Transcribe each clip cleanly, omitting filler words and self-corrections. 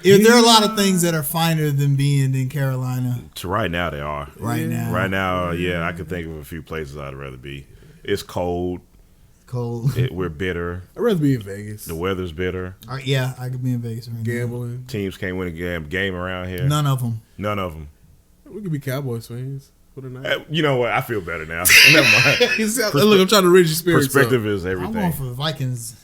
There are a lot of things that are finer than being in Carolina. So right now they are. Right now, yeah, I can think of a few places I'd rather be. It's cold. We're bitter. I'd rather be in Vegas. The weather's bitter. Yeah, I could be in Vegas right Gambling. now. Teams can't win a game around here. None of them. We could be Cowboys fans for the night. You know what? I feel better now. Never mind. Look, I'm trying to raise your spirits. Perspective is everything. I'm going for the Vikings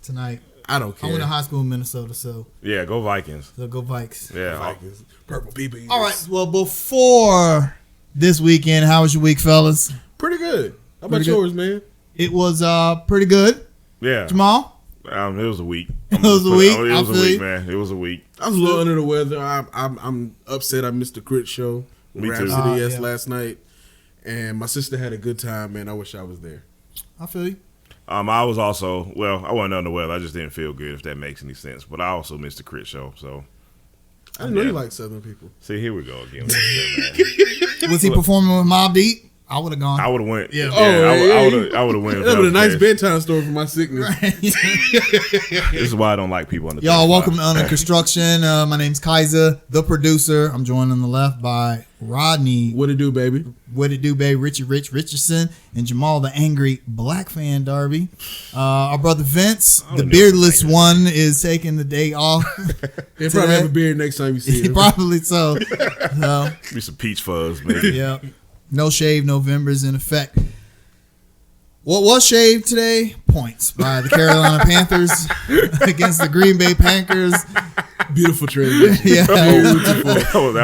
tonight. I don't care. I went to high school in Minnesota, so yeah, go Vikings. So go Vikes. Yeah, Vikings. Purple BBs. All right. Well, before this weekend, how was your week, fellas? Pretty good. How about yours, man? It was pretty good. Yeah. Jamal? It was a week. It was a week. It was a week, man. It was a week. I was a little under the weather. I'm upset I missed the crit show. Me too. Rhapsody last night. And my sister had a good time, man. I wish I was there. I feel you. I was also, I wasn't under the weather. I just didn't feel good, if that makes any sense. But I also missed the crit show, so. I didn't know you like Southern people. See, here we go again. Was he performing with Mobb Deep? I would have gone. I would have went. Yeah. I would have went. That was a nice bedtime story for my sickness. Right. This is why I don't like people on the Y'all, welcome to Under Construction. My name's Kaiser, the producer. I'm joined on the left by Rodney. What it do, baby? What it do, baby? Richie Richardson and Jamal, the angry black fan Darby. Our brother Vince, the beardless one, is taking the day off. He'll probably have a beard next time you see him. Probably so. Be some peach fuzz, maybe. Yeah. No shave November's in effect. What was shaved today? Points by the Carolina Panthers against the Green Bay Packers. Beautiful trade. Yeah. That was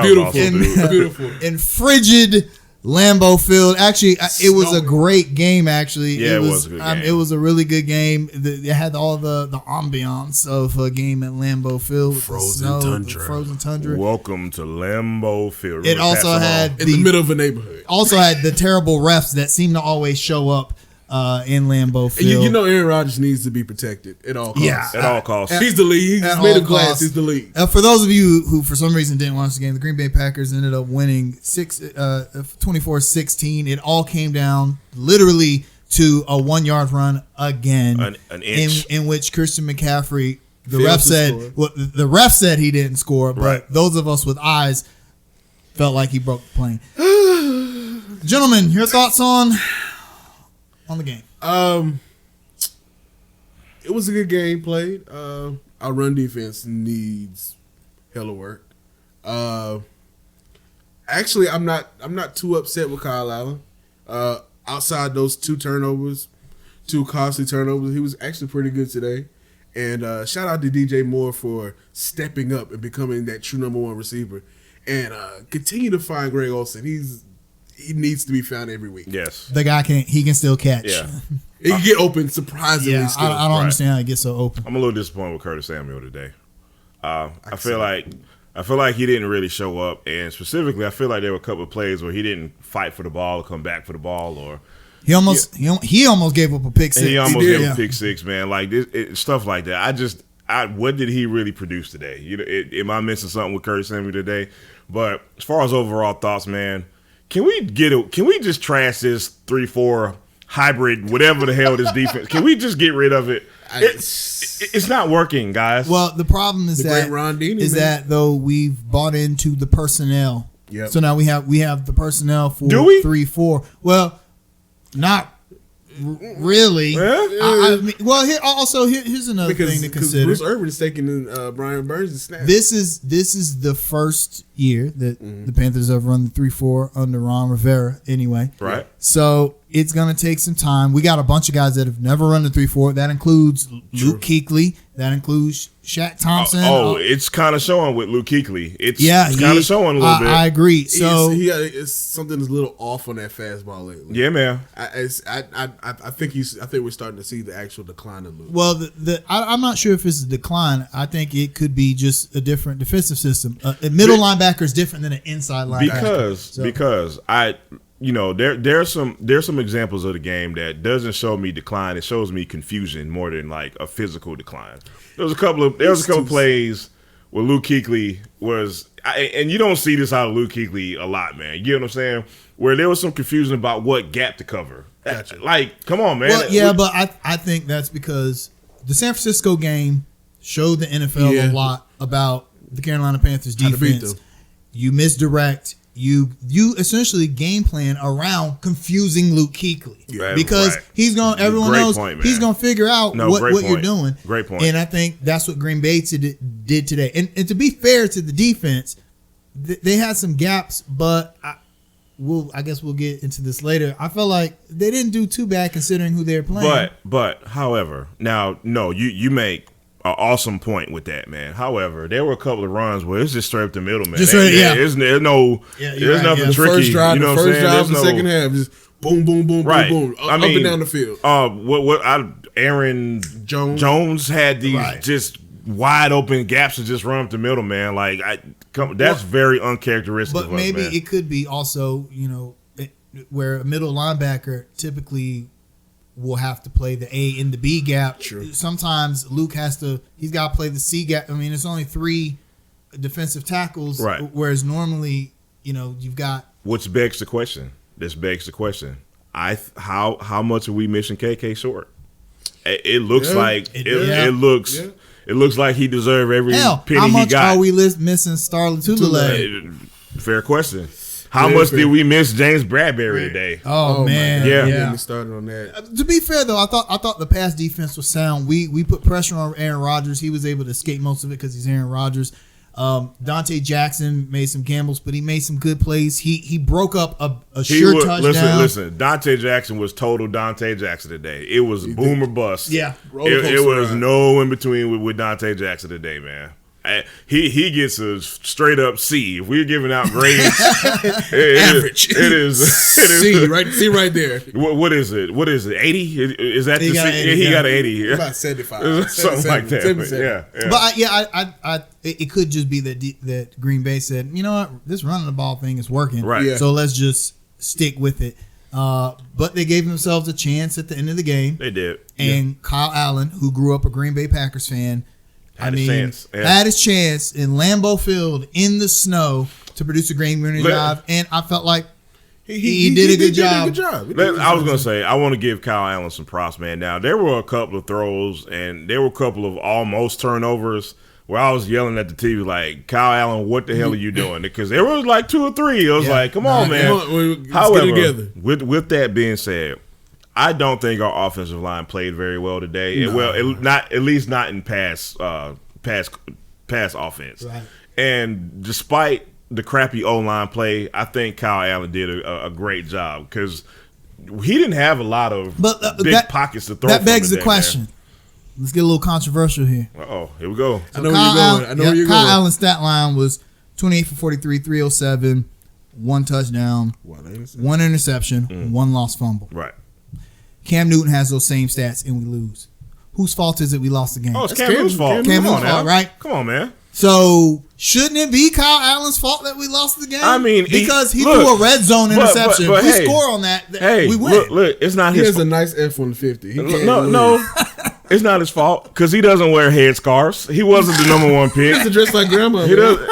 Beautiful. Beautiful. In frigid Lambeau Field. Actually, it was a great game, actually. Yeah, it was a good game. It was a really good game. It had all the ambiance of a game at Lambeau Field. With frozen tundra. Welcome to Lambeau Field. It also had in the middle of a neighborhood. Also had the terrible refs that seem to always show up in Lambeau Field. You know Aaron Rodgers needs to be protected at all costs. Yeah. At all costs. He's the league. He's made of glass. He's the league. For those of you who for some reason didn't watch the game, the Green Bay Packers ended up winning 24-16. It all came down literally to a 1 yard run again. An inch. In which Christian McCaffrey, the ref said he didn't score, but those of us with eyes felt like he broke the plane. Gentlemen, your thoughts on the game? It was a good game played. Our run defense needs hella work. Actually, I'm not too upset with Kyle Allen. Outside those two costly turnovers, he was actually pretty good today. And shout out to DJ Moore for stepping up and becoming that true number one receiver. And continue to find Greg Olsen. He needs to be found every week. Yes. The guy can still catch. Yeah. He can get open surprisingly still. I don't understand how he gets so open. I'm a little disappointed with Curtis Samuel today. I feel like he didn't really show up, and specifically, I feel like there were a couple of plays where he didn't fight for the ball or come back for the ball, or he almost gave up a pick six. He almost gave up a pick six, man. Like stuff like that. What did he really produce today? Am I missing something with Curtis Samuel today? But as far as overall thoughts, man, can we just trash this 3-4 hybrid, whatever the hell this defense? Can we just get rid of it? It's not working, guys. Well, the problem is that though we've bought into the personnel. Yep. So now we have the personnel for 3-4. Well, not really. Here's another thing to consider. Bruce Irvin is taking Brian Burns' snap. This is the first year that the Panthers have run the 3-4 under Ron Rivera. Anyway, right. So it's gonna take some time. We got a bunch of guys that have never run the 3-4. That includes Luke Kuechly. That includes Shaq Thompson. It's kind of showing with Luke Kuechly. It's kind of showing a little bit. I agree. So it's something that's a little off on that fastball lately. Yeah, man. I think we're starting to see the actual decline of Luke. Well, I'm not sure if it's a decline. I think it could be just a different defensive system. A middle linebacker is different than an inside linebacker. Because there's some examples of the game that doesn't show me decline. It shows me confusion more than like a physical decline. There was a couple of plays where Luke Kuechly was, and you don't see this out of Luke Kuechly a lot, man. You know what I'm saying? Where there was some confusion about what gap to cover. Gotcha. Like, come on, man. Well, yeah, but I think that's because the San Francisco game showed the NFL a lot about the Carolina Panthers defense. You misdirect. You essentially game plan around confusing Luke Kuechly because he's going. Everyone knows he's going to figure out what you're doing. Great point. And I think that's what Green Bay did today. And to be fair to the defense, they had some gaps, but I guess we'll get into this later. I felt like they didn't do too bad considering who they're playing. But however, now no, you make an awesome point with that, man. However, there were a couple of runs where it's just straight up the middle, man. There's nothing tricky. First drive, you know the first drive, the no, second half, just boom, boom, boom, boom, boom, up and down the field. Aaron Jones had these just wide open gaps to just run up the middle, man. Like that's very uncharacteristic. But of maybe us, man. it could be also, where a middle linebacker typically will have to play the A in the B gap. True. Sometimes Luke he's got to play the C gap. I mean, it's only 3 defensive tackles, whereas normally, you've got. Which begs the question. This begs the question. How much are we missing KK short? It looks like it looks. Yeah. It looks like he deserved every penny he got. How much are we missing Starlin Tulele? Fair question. How much did we miss James Bradbury today? Oh man, yeah. Started on that. To be fair though, I thought the pass defense was sound. We put pressure on Aaron Rodgers. He was able to escape most of it because he's Aaron Rodgers. Dante Jackson made some gambles, but he made some good plays. He broke up a sure touchdown. Listen. Dante Jackson was total Dante Jackson today. It was boom or bust. Yeah, it was no in between with Dante Jackson today, man. He gets a straight up C. If we're giving out grades, average. It is C right there. What is it? 80? Is that the C? He got an 80. About 75, something like that. But it could just be that Green Bay said, you know what, this running the ball thing is working, right? Yeah. So let's just stick with it. But they gave themselves a chance at the end of the game. They did. And Kyle Allen, who grew up a Green Bay Packers fan, had his chance in Lambeau Field in the snow to produce a game-winning drive, and I felt like he did a good job. I was gonna say I want to give Kyle Allen some props, man. Now there were a couple of throws and there were a couple of almost turnovers where I was yelling at the TV like, Kyle Allen, what the hell are you doing? Because there was like 2 or 3. I was like, come on, man. However, with that being said, I don't think our offensive line played very well today. No. Not at least not in pass offense. Right. And despite the crappy O-line play, I think Kyle Allen did a great job because he didn't have a lot of big pockets to throw. That begs the question. Man. Let's get a little controversial here. Here we go. I know where you're going. Kyle Allen's stat line was 28 for 43, 307, 1 touchdown, 1 interception, 1 lost fumble. Right. Cam Newton has those same stats, and we lose. Whose fault is it we lost the game? Oh, it's Cam Newton's fault. Cam Newton's fault, right? Come on, man. So shouldn't it be Kyle Allen's fault that we lost the game? I mean, because he threw a red zone interception. If we score on that, we win. Look, it's not his fault. He has a nice F-150. No, it's not his fault because he doesn't wear headscarves. He wasn't the number 1 pick. He's dressed like grandma. He doesn't.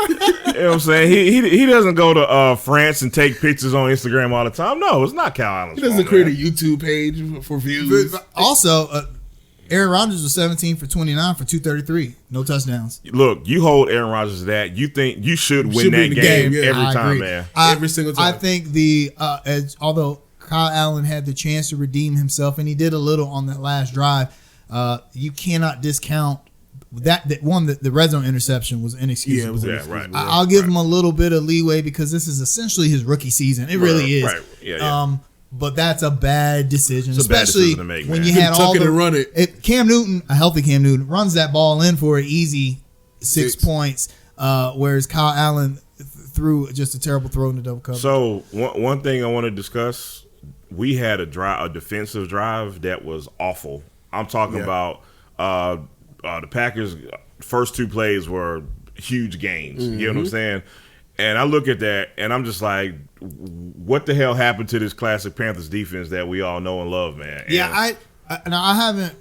You know what I'm saying? He doesn't go to France and take pictures on Instagram all the time. No, it's not Kyle Allen's fault. He doesn't create a YouTube page for views. But also, Aaron Rodgers was 17 for 29 for 233. No touchdowns. Look, you hold Aaron Rodgers to that. You think you should win that game every time, man. Every single time. I think although Kyle Allen had the chance to redeem himself, and he did a little on that last drive, you cannot discount the red zone interception was inexcusable. Yeah, right. I'll give him a little bit of leeway because this is essentially his rookie season. It really is. Right. Yeah. But that's a bad decision, especially to make, when you had all the run it. Cam Newton, a healthy Cam Newton, runs that ball in for an easy 6 points, whereas Kyle Allen threw just a terrible throw in the double cover. So one thing I want to discuss, we had a defensive drive that was awful. I'm talking about the Packers' first 2 plays were huge gains. Mm-hmm. You know what I'm saying? And I look at that, and I'm just like, what the hell happened to this classic Panthers defense that we all know and love, man? And I haven't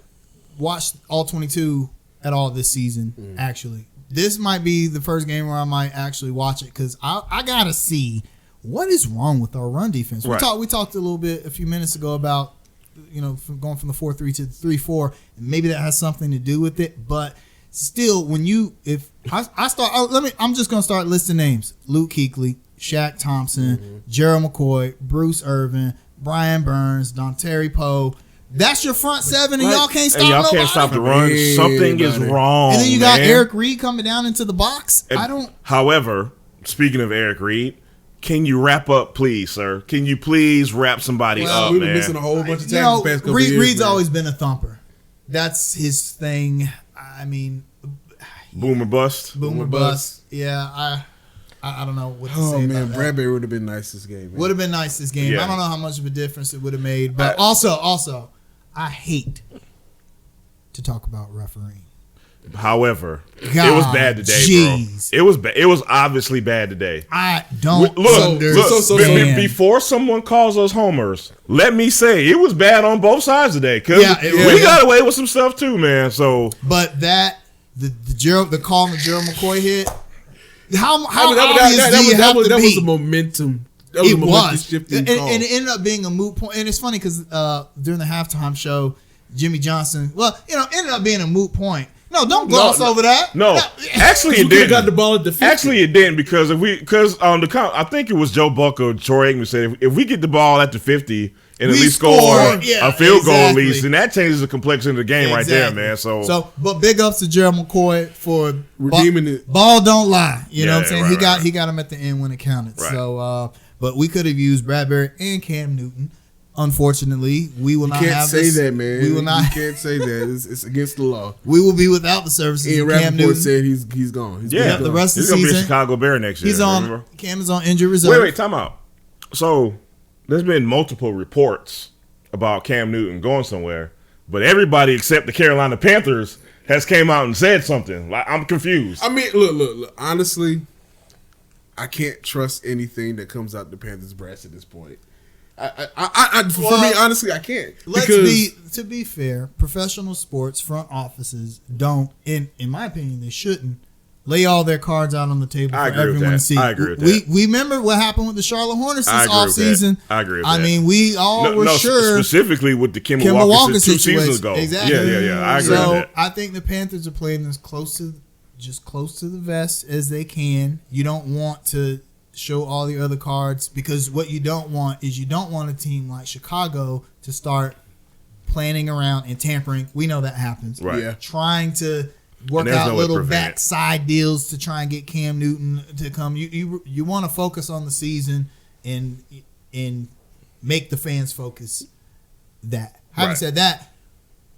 watched all 22 at all this season, actually. This might be the first game where I might actually watch it because I got to see what is wrong with our run defense. Right. We talked a little bit a few minutes ago about going from the 4-3 to the 3-4, and maybe that has something to do with it, but still, when you I'm just gonna start listing names: Luke Kuechly, Shaq Thompson, Gerald McCoy, Bruce Irvin, Brian Burns, Dontari Poe. That's your front seven, and y'all can't stop and y'all nobody. can't stop the run. Something is wrong. And then you got Eric Reed coming down into the box. However, speaking of Eric Reed, can you wrap up, please, sir? Can you please wrap somebody up, we man? were missing a whole bunch of tackles past couple years. Reed's always been a thumper. That's his thing. I mean, Boomer bust. Boomer bust. Yeah, I don't know what to say. Oh man, about Bradbury would have been nice this game. Would have been nice this game. Yeah. I don't know how much of a difference it would have made, but also, I hate to talk about refereeing. However, God, it was bad today, geez. bro. It was obviously bad today. I don't Look, before someone calls us homers, let me say it was bad on both sides today. Cause we got away with some stuff too, man. So, but the call on the Gerald McCoy hit. How obvious do you have to be? That was a momentum. It was, shifting and call. it ended up being a moot point. And it's funny because during the halftime show, Jimmy Johnson, ended up being a moot point. No, don't gloss over that. No, actually it didn't. Got the ball at the 50. Actually, it didn't because I think it was Joe Buck or Troy Aikman said if we get the ball at the 50 and at least score a field goal at least, then that changes the complexion of the game right there, man. So, but big ups to Gerald McCoy for redeeming it. Ball don't lie. You know what I'm saying? Right, He got him at the end when it counted. Right. So, but we could have used Bradbury and Cam Newton. Unfortunately, we will not have this. You can't say that, man. We will not. You can't say that. It's against the law. We will be without the services of Cam Newton. said he's gone. He's gone. The rest of he's the season. He's going to be a Chicago Bear next year. Cam is on injury reserve. Wait, time out. So, there's been multiple reports about Cam Newton going somewhere, but everybody except the Carolina Panthers has came out and said something. Like, I'm confused. I mean, look. Honestly, I can't trust anything that comes out the Panthers' brass at this point. For me, honestly, I can't. To be fair, professional sports front offices don't, in my opinion, they shouldn't lay all their cards out on the table for everyone to see. I agree with that. We remember what happened with the Charlotte Hornets this offseason. I agree with that. I mean, we all were sure. Specifically with the Kemba Walker 2 seasons ago. Exactly. Yeah. I agree with that. I think the Panthers are playing this close to the vest as they can. You don't want to show all the other cards because what you don't want is a team like Chicago to start planning around and tampering. We know that happens. Right. Yeah. Trying to work out little backside deals to try and get Cam Newton to come. You want to focus on the season and make the fans focus that. Having said that,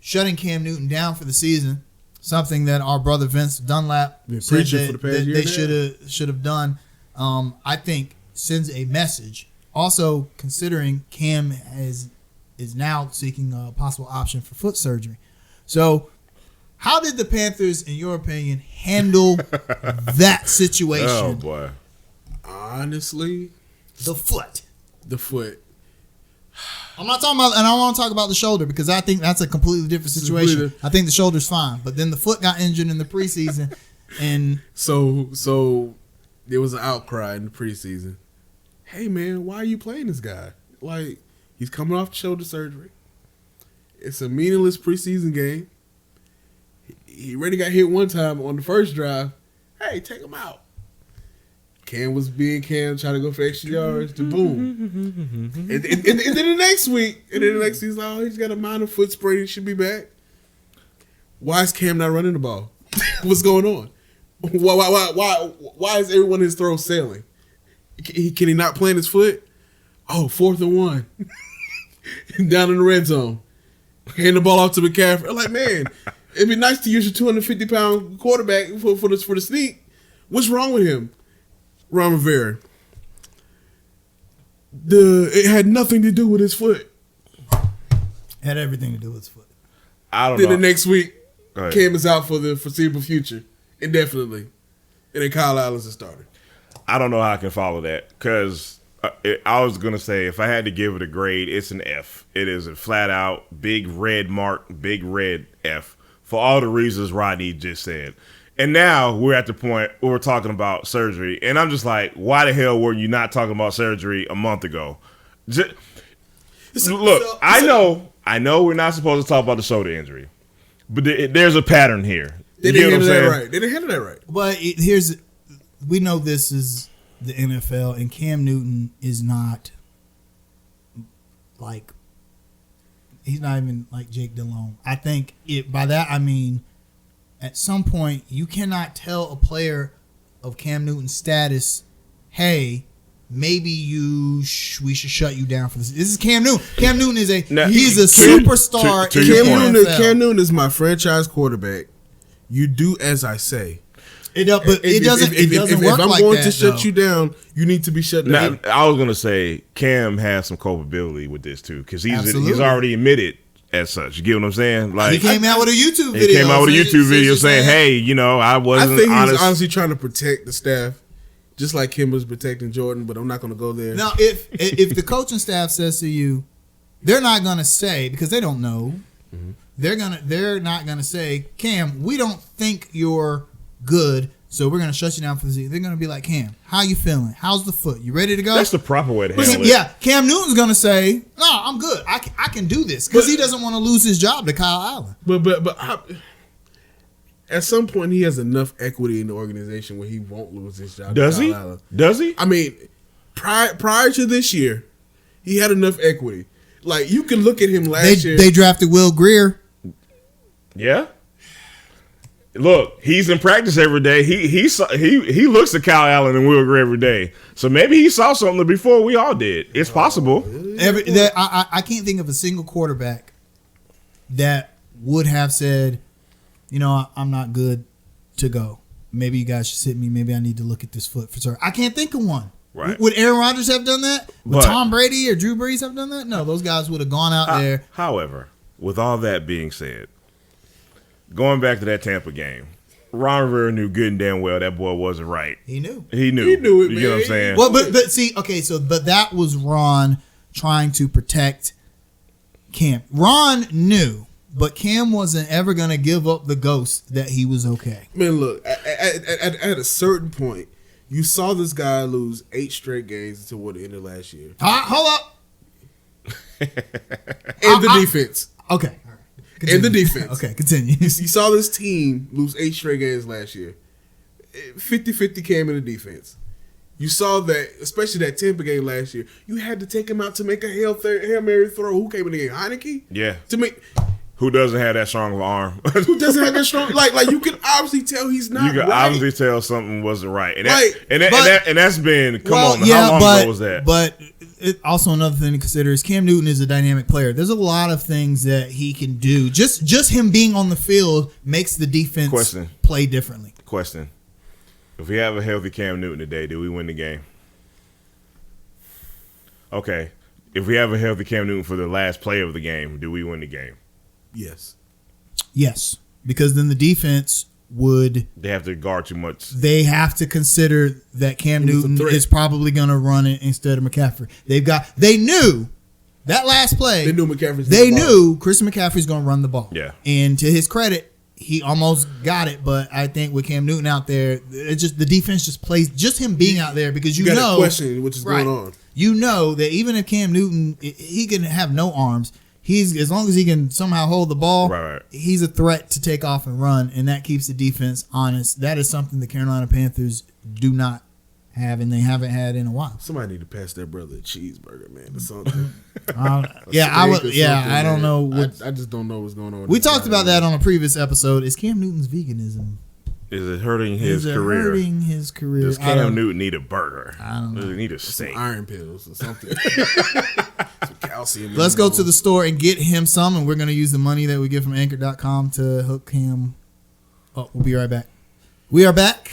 shutting Cam Newton down for the season, something that our brother Vince Dunlap said that they should have done. I think sends a message. Also, considering Cam is now seeking a possible option for foot surgery. So, how did the Panthers, in your opinion, handle that situation? Oh boy! Honestly, the foot. I'm not talking about, and I want to talk about the shoulder because I think that's a completely different situation. I think the shoulder's fine, but then the foot got injured in the preseason, and so. There was an outcry in the preseason. Hey, man, why are you playing this guy? Like, he's coming off shoulder surgery. It's a meaningless preseason game. He already got hit one time on the first drive. Hey, take him out. Cam was being Cam, trying to go for extra yards. To boom. and then the next week, he's like, he's got a minor foot sprain. He should be back. Why is Cam not running the ball? What's going on? Why is everyone in his throw sailing? Can he not plant his foot? Oh, 4th and 1. Down in the red zone. Hand the ball off to McCaffrey. I'm like, man, it'd be nice to use your 250-pound quarterback for the sneak. What's wrong with him? Ron Rivera. It had nothing to do with his foot. Had everything to do with his foot. I don't know. Then the next week, Cam is out for the foreseeable future. Indefinitely. And then Kyle Allen's a starter. I don't know how I can follow that because I was going to say if I had to give it a grade, it's an F. It is a flat out big red mark, big red F for all the reasons Rodney just said. And now we're at the point where we're talking about surgery. And I'm just like, why the hell were you not talking about surgery a month ago? I know we're not supposed to talk about the shoulder injury. But there's a pattern here. They didn't handle that right. They didn't handle that right. But we know this is the NFL, and Cam Newton is not like, he's not even like Jake Delhomme. I think by that I mean, at some point you cannot tell a player of Cam Newton's status, hey, maybe we should shut you down for this. This is Cam Newton. Cam Newton is he's a superstar. Cam Newton is my franchise quarterback. You do as I say. It doesn't work like that. If I'm going to shut you down, you need to be shut down. I was going to say Cam has some culpability with this too, because he's already admitted as such. You get what I'm saying? Like, he came out with a YouTube video. Saying, "Hey, I wasn't." I think honest. he was honestly trying to protect the staff, just like Kemba's protecting Jordan. But I'm not going to go there. Now, if the coaching staff says to you, they're not going to say, because they don't know. Mm-hmm. They're not going to say, Cam, we don't think you're good, so we're going to shut you down for the season. They're going to be like, Cam, how you feeling? How's the foot? You ready to go? That's the proper way to handle it. Yeah, Cam Newton's going to say, no, I'm good. I can do this, because he doesn't want to lose his job to Kyle Allen. But at some point, he has enough equity in the organization where he won't lose his job to Kyle Allen. Does he? I mean, prior to this year, he had enough equity. Like, you can look at him last year. They drafted Will Grier. Yeah. Look, he's in practice every day. He looks at Kyle Allen and Will Grier every day. So maybe he saw something before we all did. It's possible. I can't think of a single quarterback that would have said, I'm not good to go. Maybe you guys should sit me. Maybe I need to look at this foot for sure. I can't think of one. Right. Would Aaron Rodgers have done that? Would Tom Brady or Drew Brees have done that? No, those guys would have gone out there. However, with all that being said, going back to that Tampa game, Ron Rivera knew good and damn well that boy wasn't right. He knew. He knew it, man. You know what I'm saying? Well, but see, okay, but that was Ron trying to protect Cam. Ron knew, but Cam wasn't ever going to give up the ghost that he was okay. Man, look, at a certain point, you saw this guy lose 8 straight games toward the end of last year. Hold up. And the defense. Okay. Continue. And the defense. Okay, continue. You saw this team lose 8 straight games last year. 50-50 came in the defense. You saw that, especially that Tampa game last year, you had to take him out to make a Hail Mary throw. Who came in the game? Heineke? Yeah. To make... Who doesn't have that strong of an arm? Who doesn't have that strong? Like you can obviously tell he's not. You can right. obviously tell something wasn't right, and that's been. How long ago was that? But also another thing to consider is Cam Newton is a dynamic player. There's a lot of things that he can do. Just him being on the field makes the defense play differently. Question: if we have a healthy Cam Newton today, do we win the game? Okay. If we have a healthy Cam Newton for the last play of the game, do we win the game? Yes, because then the defense they have to guard too much. They have to consider that Cam Newton is probably going to run it instead of McCaffrey. They knew that last play. They knew McCaffrey's. They knew Christian McCaffrey's going to run the ball. Yeah, and to his credit, he almost got it. But I think with Cam Newton out there, it's just the defense just plays just him being out there because you got know to question what is going on. You know that even if Cam Newton he can have no arms. As long as he can somehow hold the ball, right. He's a threat to take off and run, and that keeps the defense honest. That is something the Carolina Panthers do not have, and they haven't had in a while. Somebody need to pass their brother a cheeseburger, man, or something. I don't know. I just don't know what's going on. We talked about that on a previous episode. Is Cam Newton's veganism? Is it hurting his career? Does Cam Newton need a burger? I don't know. Does he need a steak? Some iron pills or something. Some calcium. Let's go to the store and get him some, and we're going to use the money that we get from Anchor.com to hook him. Oh, we'll be right back. We are back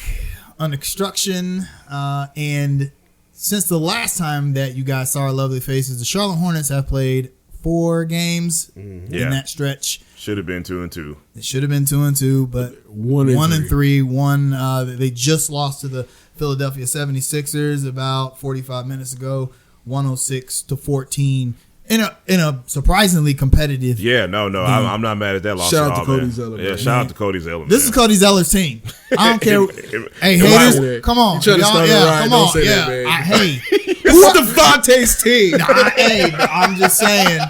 on construction, and since the last time that you guys saw our lovely faces, the Charlotte Hornets have played 4 games in that stretch. Should have been 2-2. It should have been 2-2, but 1-3. One they just lost to the Philadelphia 76ers about 45 minutes ago, 106-14. In a surprisingly competitive. Yeah, no, I'm not mad at that loss. Shout out to Cody Zeller. Yeah, shout out to Cody Zeller. This is Cody Zeller's team. I don't care. Hey, haters, come on. Come on. Hey, this is Devontae's team. I'm just saying.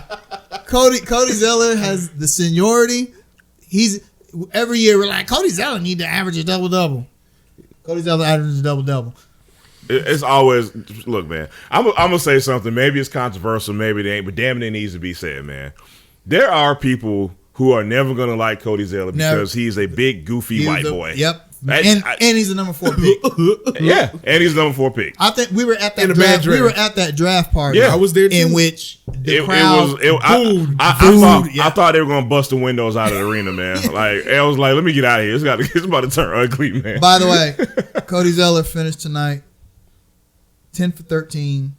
Cody Zeller has the seniority. every year we're like, Cody Zeller need to average a double-double. Cody Zeller averages a double-double. It's always, look, man, I'm going to say something. Maybe it's controversial, maybe it ain't, but damn it needs to be said, man. There are people who are never going to like Cody Zeller because he's a big, goofy white boy. Yep. And he's a number 4 pick. Yeah, and he's a number 4 pick. I think we were at that draft. We were at that draft party. Yeah, I was there too. In which the crowd booed. I thought they were going to bust the windows out of the arena, man. Like, I was like, let me get out of here. It's about to turn ugly, man. By the way, Cody Zeller finished tonight 10 for 13,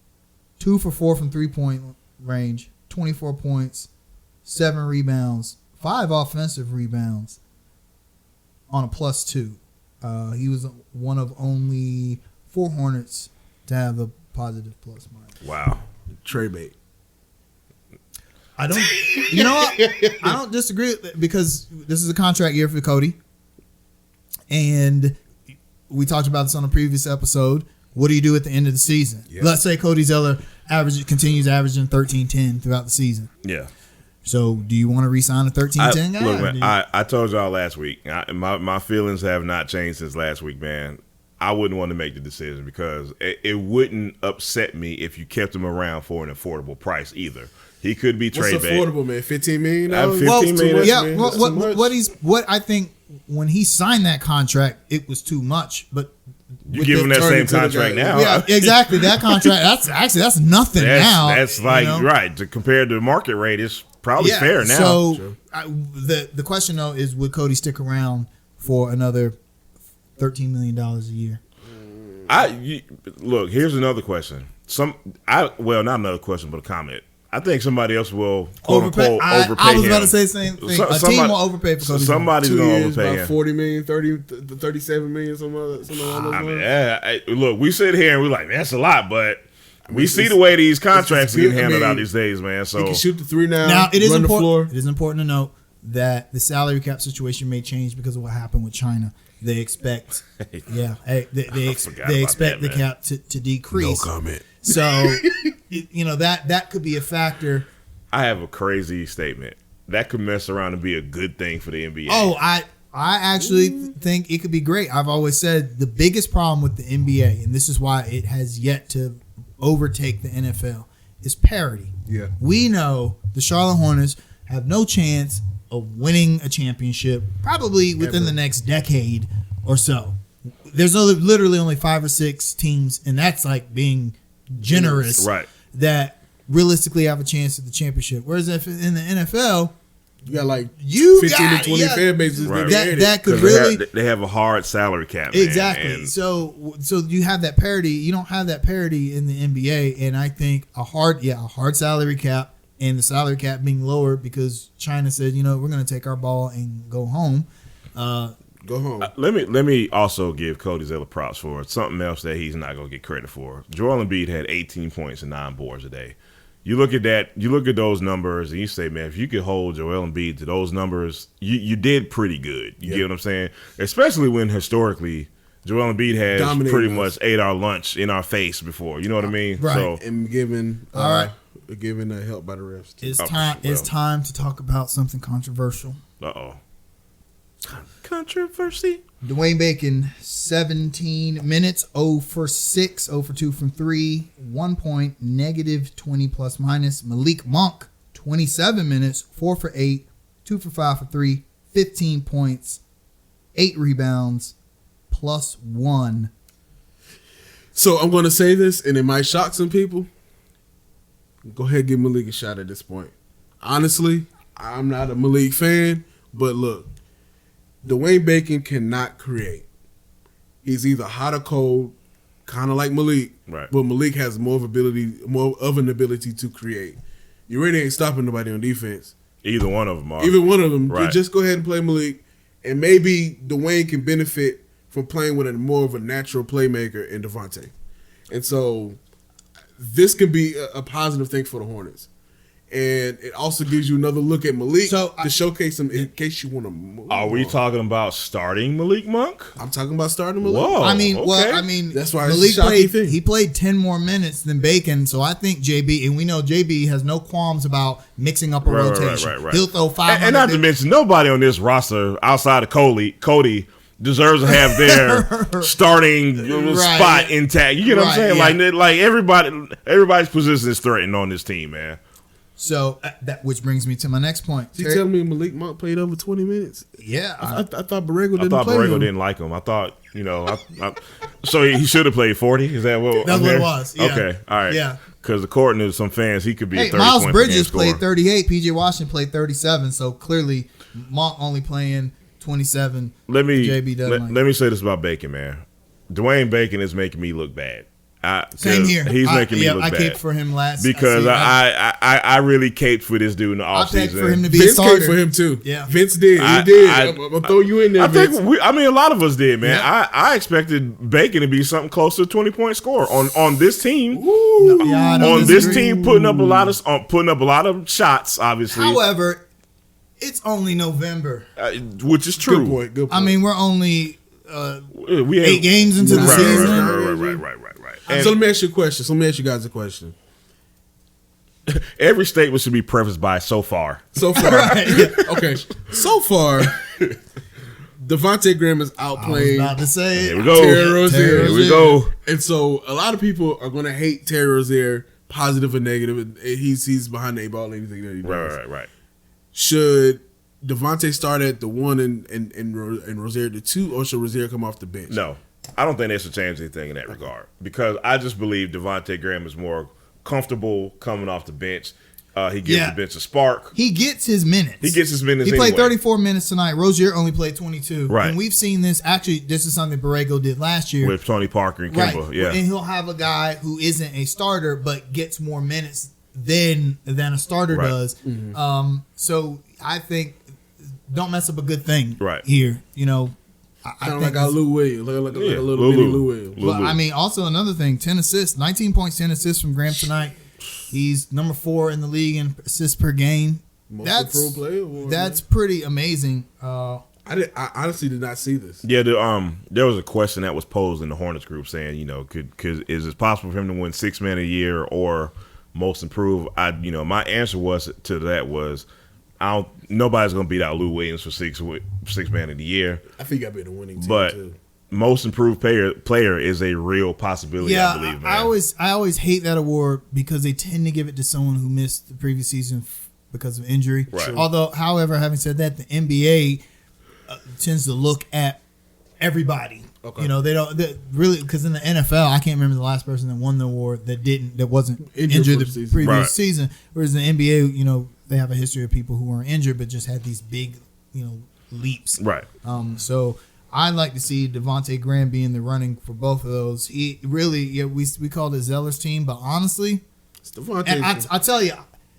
2 for 4 from 3-point range, 24 points, 7 rebounds, 5 offensive rebounds on a +2. He was one of only 4 Hornets to have a positive plus minus. Wow. Trey bait. I don't, you know what? I don't disagree with it because this is a contract year for Cody. And we talked about this on a previous episode. What do you do at the end of the season? Yeah. Let's say Cody Zeller continues averaging 13-10 throughout the season. Yeah. So, do you want to re-sign a 13-10 guy? Look, man, I told y'all last week. My feelings have not changed since last week, man. I wouldn't want to make the decision because it wouldn't upset me if you kept him around for an affordable price either. He could be trade bait. What's affordable, man? $15 million? $15 million. Yeah. What I think when he signed that contract, it was too much. But you give him that same contract now. Yeah, exactly. That contract. That's nothing now. That's like right to compare to the market rate. It's probably fair now. So the question though is, would Cody stick around for another $13 million a year? Look, here's another question. Not another question, but a comment. I think somebody else will quote-unquote overpay him. I was about to say the same thing. A team will overpay for Cody. Somebody's going to overpay him. About $40 million, $37 million, something. Look, we sit here and we're like, that's a lot, but we see the way these contracts are getting handled out these days, man. So he can shoot the 3 now. Now it is important. It is important to note that the salary cap situation may change because of what happened with China. They expect, they expect the cap to decrease. No comment. So, that could be a factor. I have a crazy statement that could mess around and be a good thing for the NBA. Oh, I actually think it could be great. I've always said the biggest problem with the NBA, and this is why it has yet to overtake the NFL, is parity. Yeah, we know the Charlotte Hornets have no chance of winning a championship probably within the next decade or so. There's literally only 5 or 6 teams, and that's like being generous, right? That realistically have a chance at the championship. Whereas if in the NFL, you got like 15 to 20 fan bases, right. that could really they have a hard salary cap, exactly. Man, so you have that parity. You don't have that parity in the NBA, and I think a hard salary cap and the salary cap being lower because China said, we're going to take our ball and go home. Go home. Let me also give Cody Zeller props for something else that he's not going to get credit for. Joel Embiid had 18 points and 9 boards a day. You look at that, you look at those numbers, and you say, man, if you could hold Joel Embiid to those numbers, you did pretty good. You get what I'm saying? Especially when historically Joel Embiid has pretty much ate our lunch in our face before. You know what I mean? Right. So, and given given help by the refs. It's time to talk about something controversial. Controversy. Dwayne Bacon, 17 minutes, 0 for 6, 0 for 2 from 3, 1 point, -20 plus minus. Malik Monk, 27 minutes, 4 for 8, 2 for 5 for 3, 15 points, 8 rebounds, +1. So I'm going to say this, and it might shock some people. Go ahead and give Malik a shot at this point. Honestly, I'm not a Malik fan, but look, Dwayne Bacon cannot create. He's either hot or cold, kind of like Malik, right? But Malik has more of an ability to create. You really ain't stopping nobody on defense. Either one of them are. Either one of them. Right. Just go ahead and play Malik, and maybe Dwayne can benefit from playing with more of a natural playmaker in Devontae. And so this could be a positive thing for the Hornets. And it also gives you another look at Malik to showcase him in case you want to move. Are we talking about starting Malik Monk? I'm talking about starting Malik. Whoa. Okay. That's why Malik he played 10 more minutes than Bacon, so I think JB, and we know JB has no qualms about mixing up a rotation. Right. He'll throw 500. And not to mention, nobody on this roster outside of Cody deserves to have their starting spot intact. You get what I'm saying? Yeah. Like everybody's position is threatened on this team, man. So that which brings me to my next point. You telling me Malik Monk played over 20 minutes? Yeah, I thought Borrego didn't play him. Didn't like him. I thought so he should have played 40. Is that what? That's what it was. Yeah. Okay, all right. Yeah, because according to some fans, he could be a 30 Miles point Bridges per game played 38. PJ Washington played 37. So clearly, Monk only playing 27. Let me say this about Bacon, man. Dwayne Bacon is making me look bad. Same here. He's making me look bad. I caped for him last because I really caped for this dude in the offseason. I caped for him to be a starter. Vince caped for him too. Yeah, Vince did. He did. I'm gonna throw you in there. I Vince. think a lot of us did, man. Yeah. I expected Bacon to be something close to a 20-point score on this team. This team putting up a lot of shots. Obviously, however, it's only November, which is true. Good point. I mean, we're only 8 games into the season. Right. So let me ask you a question. So let me ask you guys a question. Every statement should be prefaced by "so far." So far, okay. So far, Devontae Graham is outplaying. About to say here we go. Terry Rozier. Here we go. And so a lot of people are going to hate Terry Rozier, positive or negative. He's behind the 8 ball. Anything that he does. Right. Should Devontae start at the 1 and Rozier at the 2, or should Rozier come off the bench? No. I don't think they should change anything in that regard because I just believe Devontae Graham is more comfortable coming off the bench. He gives the bench a spark. He gets his minutes. He played 34 minutes tonight. Rozier only played 22. Right. And we've seen this. Actually, this is something Borrego did last year. With Tony Parker and Kemba. Right. Yeah. And he'll have a guy who isn't a starter but gets more minutes than a starter does. Mm-hmm. So I think don't mess up a good thing here. Kind of like our Lou Williams, like a little mini Lou Williams. But I mean, also another thing: 10 assists, 19 points, 10 assists from Graham tonight. He's number 4 in the league in assists per game. That's pretty amazing. I honestly did not see this. Yeah, there was a question that was posed in the Hornets group saying, is it possible for him to win 6 Man a year or most improved? My answer was nobody's gonna beat out Lou Williams for 6 Man of the year. I think I'd be the winning team but too. Most improved player is a real possibility. Yeah, I believe, man. I always hate that award because they tend to give it to someone who missed the previous season because of injury. Right. Although, however, having said that, the NBA tends to look at everybody. Okay. They don't really, because in the NFL, I can't remember the last person that won the award that wasn't injured the previous season. Whereas in the NBA, they have a history of people who weren't injured but just had these big, leaps. Right. So I'd like to see Devontae Graham be in the running for both of those. He really, we called it Zeller's team, but honestly, it's Devontae. And I tell you,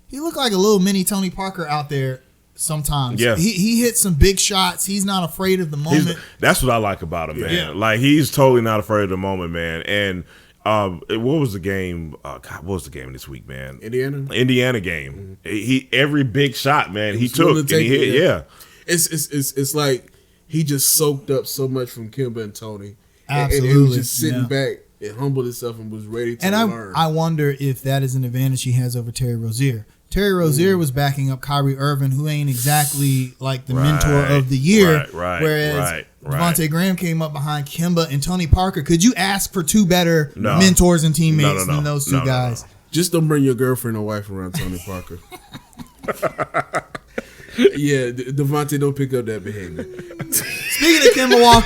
he looked like a little mini Tony Parker out there sometimes. Yeah. He hits some big shots. He's not afraid of the moment. That's what I like about him, man. Yeah. Like, he's totally not afraid of the moment, man. And what was the game? What was the game this week, man? Indiana game. Mm-hmm. Every big shot, man, he took and he hit. Yeah. It's like he just soaked up so much from Kemba and Tony. Absolutely. And he was just sitting back and humbled himself and was ready to learn. I wonder if that is an advantage he has over Terry Rozier. Terry Rozier was backing up Kyrie Irving, who ain't exactly like the mentor of the year. Whereas Devontae Graham came up behind Kemba and Tony Parker. Could you ask for 2 better mentors and teammates than those 2 guys? Just don't bring your girlfriend or wife around Tony Parker. Yeah, Devontae, don't pick up that behavior. Speaking of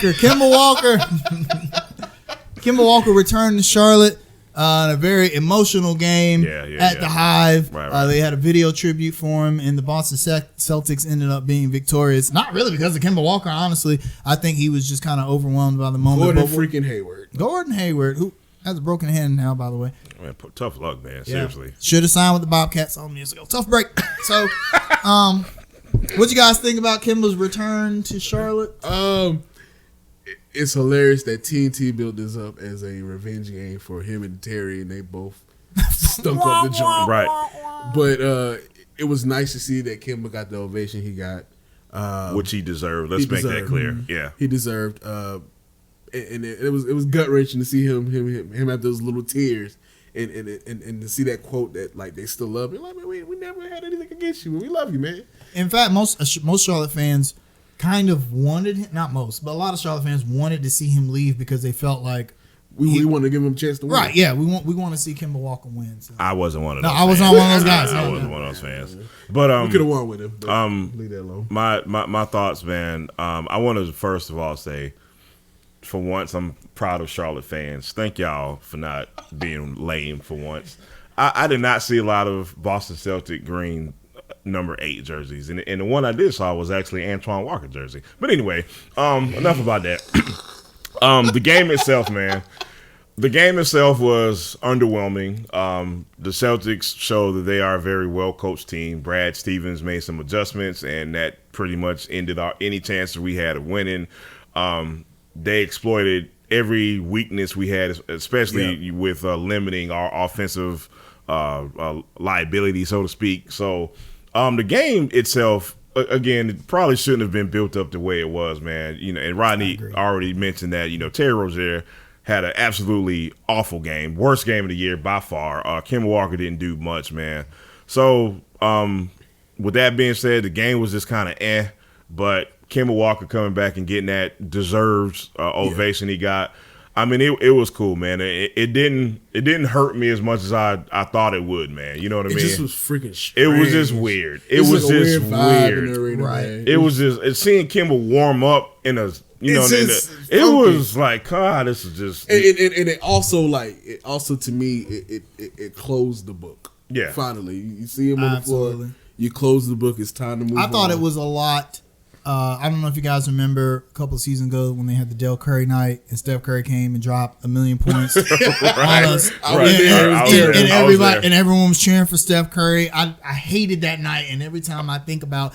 Kemba Walker returned to Charlotte in a very emotional game at the Hive. They had a video tribute for him, and the Boston Celtics ended up being victorious. Not really because of Kemba Walker, honestly. I think he was just kind of overwhelmed by the moment. Gordon Hayward, who has a broken hand now, by the way. Man, tough luck, man. Seriously. Should have signed with the Bobcats all years ago. Tough break. So, what you guys think about Kemba's return to Charlotte? It's hilarious that TNT built this up as a revenge game for him and Terry, and they both stunk up the joint. Right. But it was nice to see that Kemba got the ovation he got. Which he deserved. Let's make that clear. Yeah. He deserved. And it was gut wrenching to see him have those little tears. And to see that quote that like they still love me, like man, we never had anything against you, we love you, man. In fact, most Charlotte fans kind of wanted him, not most, but a lot of Charlotte fans wanted to see him leave because they felt like we want to give him a chance to win. Right? Yeah, we want to see Kemba Walker win. So. I wasn't one of those. No, I was not one of those guys. I wasn't one of those fans. But we could have won with him. But leave that alone. My thoughts, man. I want to first of all say, for once, I'm proud of Charlotte fans. Thank y'all for not being lame for once. I did not see a lot of Boston Celtic green number 8 jerseys, and the one I did saw was actually Antoine Walker jersey. But anyway, enough about that. The game itself, man. The game itself was underwhelming. The Celtics show that they are a very well-coached team. Brad Stevens made some adjustments, and that pretty much ended any chances we had of winning. They exploited every weakness we had, especially with limiting our offensive liability, so to speak. So the game itself, again, it probably shouldn't have been built up the way it was, man. And Rodney already mentioned that, Terry Rozier had an absolutely awful game, worst game of the year by far. Kemba Walker didn't do much, man. So with that being said, the game was just kind of but Kemba Walker coming back and getting that deserved ovation he got. I mean, it was cool, man. It didn't hurt me as much as I thought it would, man. You know what I mean? It just was freaking strange. It was just weird. It was just weird. Arena, right. Man. It was just seeing Kemba warm up in a it was like, God, this is just and it also to me it closed the book. Yeah. Finally, you see him on the floor. You close the book. It's time to move on. I thought it was a lot. I don't know if you guys remember a couple of seasons ago when they had the Del Curry night and Steph Curry came and dropped 1 million points on us. And everyone was cheering for Steph Curry. I hated that night, and every time I think about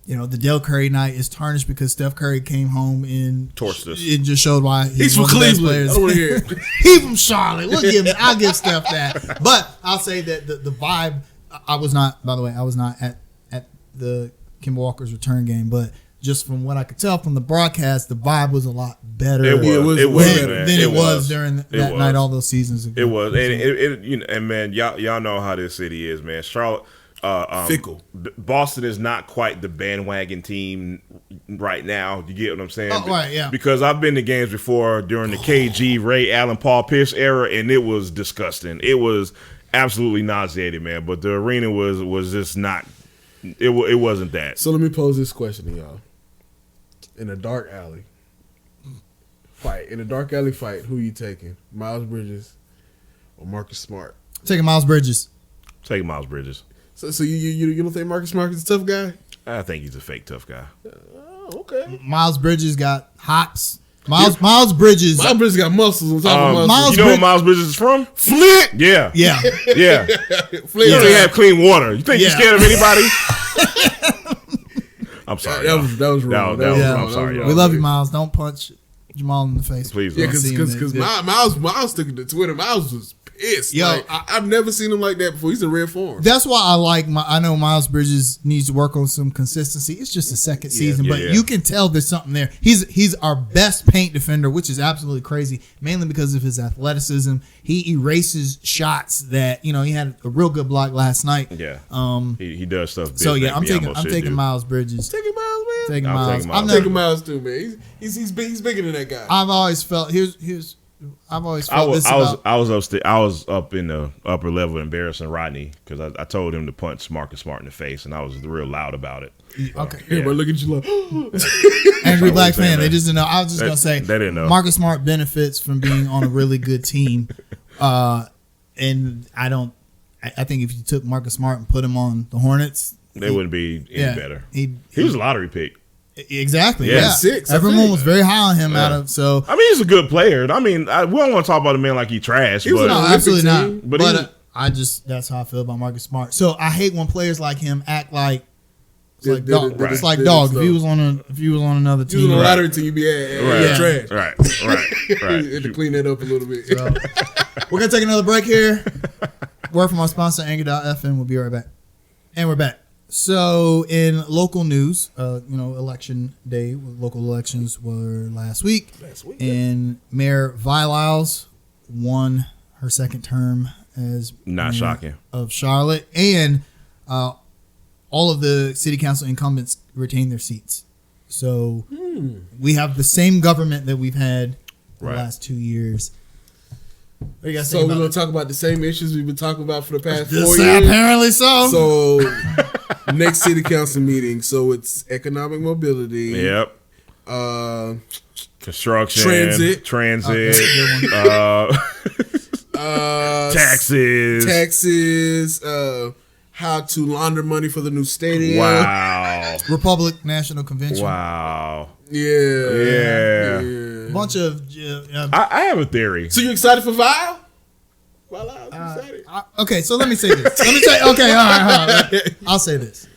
the Del Curry night is tarnished because Steph Curry came home and torched us. It just showed why he's from Cleveland. I don't want to hear it. He's from Charlotte. I'll give Steph that. But I'll say that the vibe. I was not at the Kemba Walker's return game, but just from what I could tell from the broadcast, the vibe was a lot better than it was during that night all those seasons ago. It was, and man, y'all know how this city is, man. Charlotte, fickle. Boston is not quite the bandwagon team right now. You get what I'm saying? Oh, right, yeah. Because I've been to games before during the KG, Ray Allen, Paul Pierce era, and it was disgusting. It was absolutely nauseating, man. But the arena was just not. It wasn't that. So let me pose this question to y'all: in a dark alley fight, who you taking, Miles Bridges or Marcus Smart? Taking Miles Bridges. Taking Miles Bridges. So you don't think Marcus Smart is a tough guy? I think he's a fake tough guy. Oh, okay. Miles Bridges got hops. Miles Bridges got muscles on top of muscles. You know where Miles Bridges is from? Flint. Yeah. Flint. You don't have clean water. You think you're scared of anybody? I'm sorry. That was wrong. I'm sorry. We love you, Miles. Don't punch Jamal in the face. Please. Yeah, because Miles took it to Twitter. Miles was pissed. Yo, I've never seen him like that before. He's in red form. That's why I know Miles Bridges needs to work on some consistency. It's just a second season, but you can tell there's something there. He's our best paint defender, which is absolutely crazy, mainly because of his athleticism. He erases shots that, he had a real good block last night. Yeah. He does stuff. So I'm taking Miles Bridges. Taking Miles, man. Taking Miles. I'm taking Miles too, man. He's bigger than that guy. I've always felt this about. I was up in the upper level embarrassing Rodney because I told him to punch Marcus Smart in the face, and I was real loud about it. Okay. Everybody look at you like angry black fan. They just didn't know. I was just gonna say they didn't know. Marcus Smart benefits from being on a really good team, and I think if you took Marcus Smart and put him on the Hornets, they wouldn't be any better. He was a lottery pick. Exactly. Yeah. Yeah. 6. Everyone was very high on him. So I mean, he's a good player. I mean, we don't want to talk about a man like he trash. He was but absolutely not. But that's how I feel about Marcus Smart. So I hate when players like him act like it's like dogs. If he was on another team, he was on a lottery team, you'd be trash. Right. Had to clean that up a little bit. So, we're gonna take another break here. Word from our sponsor, Anchor.fm. We'll be right back. And we're back. So in local news, election day, local elections were last week. And Mayor Vilas won her second term as not mayor shocking of Charlotte, and all of the city council incumbents retained their seats. So we have the same government that we've had the last 2 years. What do you guys So think we're about going to talk about the same issues we've been talking about for the past 4 this? years. Apparently so. So next city council meeting. So it's economic mobility. Yep. Construction, Transit, taxes, how to launder money for the new stadium. Wow. Republic National Convention. Wow. Yeah. A bunch of I have a theory. So you excited for Vile? Excited. okay, so let me say this. All right. I'll say this.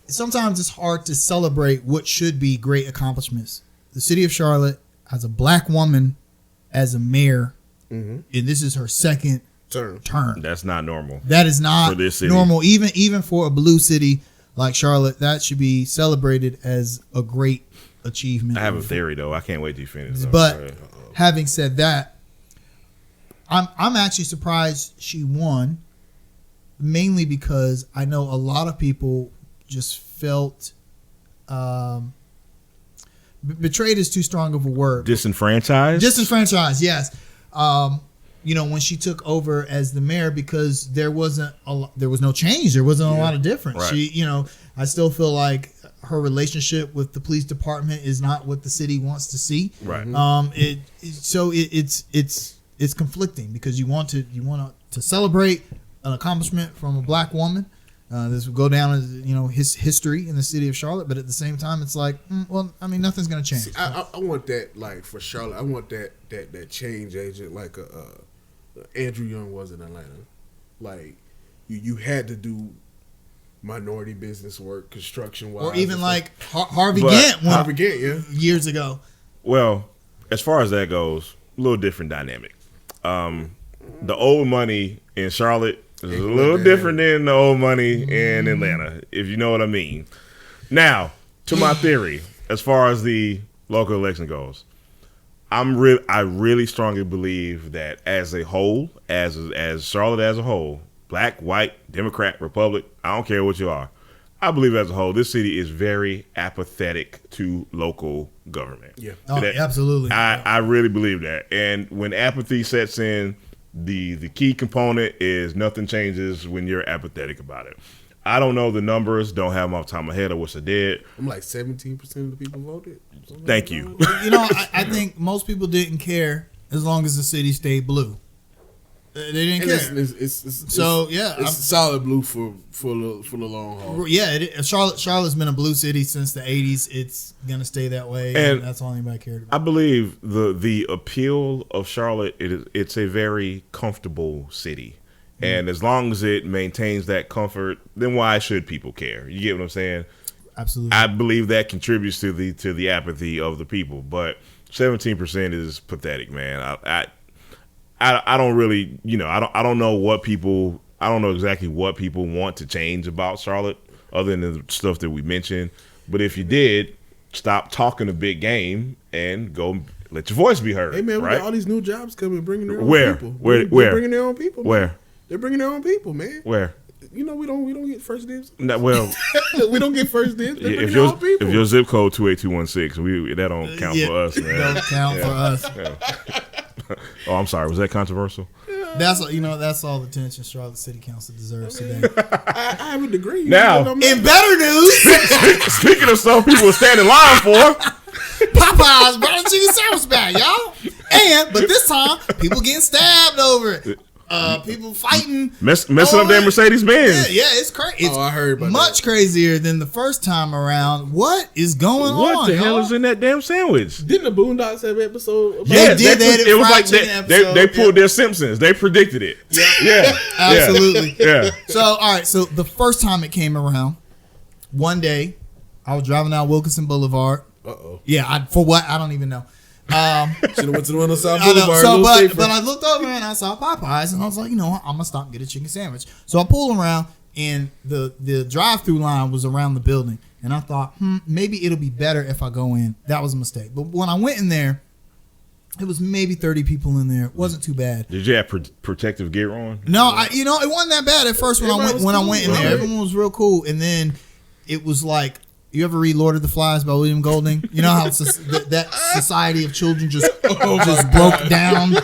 Sometimes it's hard to celebrate what should be great accomplishments. The city of Charlotte has a black woman as a mayor, and this is her second term. That's not normal. That is not for this city. normal, even for a blue city like Charlotte. That should be celebrated as a great achievement. I have a theory though. I can't wait to you finish. But having said that, I'm actually surprised she won, mainly because I know a lot of people just felt betrayed is too strong of a word. Disenfranchised, yes. When she took over as the mayor, because there was no change, there wasn't a lot of difference. Right. She, I still feel like her relationship with the police department is not what the city wants to see. Right. It's conflicting because you want to celebrate an accomplishment from a black woman. This will go down as his history in the city of Charlotte, but at the same time, it's like, nothing's gonna change. See, I want that, like, for Charlotte. I want that change agent, like Andrew Young was in Atlanta. Like, you had to do minority business work, construction wise, or even like Harvey Gantt years ago. Well, as far as that goes, a little different dynamic. The old money in Charlotte is a little different than the old money in Atlanta, if you know what I mean. Now, to my theory, as far as the local election goes, I really strongly believe that as a whole, as Charlotte as a whole, black, white, Democrat, Republic, I don't care what you are, I believe as a whole, this city is very apathetic to local government. Yeah. Absolutely. I really believe that. And when apathy sets in, the key component is nothing changes when you're apathetic about it. I don't know the numbers, don't have them off the top of my head. I wish I did. I'm like 17% of the people voted. Thank you. I think most people didn't care as long as the city stayed blue. They didn't care. It's solid blue for the long haul. Yeah, Charlotte's been a blue city since the 80s. It's gonna stay that way, and that's all anybody cared about. I believe the appeal of Charlotte, it's a very comfortable city, and as long as it maintains that comfort, then why should people care? You get what I'm saying? Absolutely. I believe that contributes to the apathy of the people, but 17% is pathetic, man. I don't really, I don't know exactly what people want to change about Charlotte other than the stuff that we mentioned. But if you did, stop talking a big game and go let your voice be heard. Hey, man, we right? got all these new jobs coming, bringing their own people. Where? They're bringing their own people. Man. Where? They're bringing their own people, man. Where? We don't get first dibs. No, well, we don't get first dibs. They're if bringing their own people. If your zip code 28216, that don't count for us, man. Don't count for us. Yeah. Oh, I'm sorry. Was that controversial? That's all the attention Charlotte City Council deserves today. I have a degree. Now, in better news, speaking of stuff people are standing in line for, Popeye's brought a chicken sandwich back, y'all. But this time, people getting stabbed over it. People fighting, messing up their Mercedes Benz. Yeah, it's crazy. It's I heard about much crazier than the first time around. What is going on? What the hell is in that damn sandwich? Didn't the Boondocks have an episode? About Yeah, it was like they pulled their Simpsons. They predicted it. Yeah, absolutely. Yeah. So all right, so the first time it came around, one day I was driving down Wilkinson Boulevard. Yeah, I don't even know. Should have went to the one on South Boulevard. But I looked over and I saw Popeyes, and I was like, you know what? I'm gonna stop and get a chicken sandwich. So I pull around. and the drive-through line was around the building, and I thought, maybe it'll be better if I go in. That was a mistake. But when I went in there, it was maybe 30 people in there. It wasn't too bad. Did you have protective gear on? No, it wasn't that bad at first when I went in there. Everyone was real cool, and then it was like, you ever read Lord of the Flies by William Golding? You know how that society of children just broke down